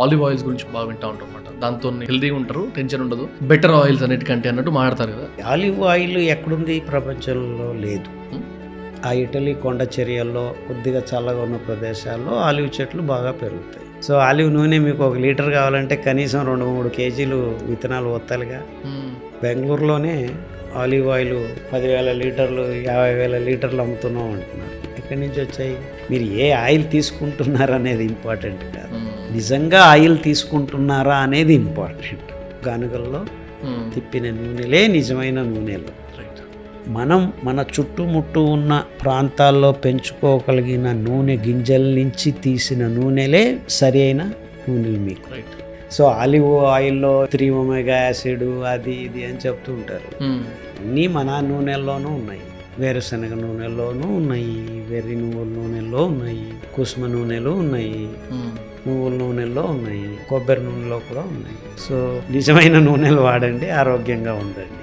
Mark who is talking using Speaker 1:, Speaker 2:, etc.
Speaker 1: Olive oils గురించి బాగా వింటా ఉంటాం అనమాట. దాంతో హెల్తీగా ఉంటారు, టెన్షన్ ఉండదు, బెటర్ ఆయిల్స్ అన్నిటికంటే అన్నట్టు మాట్లాడతారు కదా.
Speaker 2: ఆలివ్ ఆయిల్ ఎక్కడుంది ప్రపంచంలో? లేదు. ఆ ఇటలీ కొండ చర్యల్లో కొద్దిగా చల్లగా ఉన్న ప్రదేశాల్లో ఆలివ్ చెట్లు బాగా పెరుగుతాయి. సో ఆలివ్ నూనె మీకు 1 లీటర్ కావాలంటే కనీసం 2-3 కేజీలు విత్తనాలు వత్తాలిగా. బెంగళూరులోనే ఆలివ్ ఆయిల్ 10,000 లీటర్లు 50,000 లీటర్లు అమ్ముతున్నాం అంటున్నారు. ఎక్కడి నుంచి వచ్చాయి? మీరు ఏ ఆయిల్ తీసుకుంటున్నారా అనేది ఇంపార్టెంట్ కాదు, నిజంగా ఆయిల్ తీసుకుంటున్నారా అనేది ఇంపార్టెంట్. గానుగల్లో తిప్పిన నూనెలే నిజమైన నూనెలు. మనం మన చుట్టుముట్టు ఉన్న ప్రాంతాల్లో పెంచుకోగలిగిన నూనె గింజల నుంచి తీసిన నూనెలే సరి అయిన నూనెలు మీకు. సో ఆలివ్ ఆయిల్లో 3 ఒమేగా యాసిడ్ అది ఇది అని చెప్తూ ఉంటారు. అన్నీ మన నూనెల్లోనూ ఉన్నాయి, వేరుశనగ నూనెల్లోనూ ఉన్నాయి, వెర్రి నువ్వుల నూనెల్లో ఉన్నాయి, కుసుమ నూనెలు ఉన్నాయి, నువ్వుల నూనెల్లో ఉన్నాయి, కొబ్బరి నూనెలో కూడా ఉన్నాయి. సో నిజమైన నూనెలు వాడండి, ఆరోగ్యంగా ఉండండి.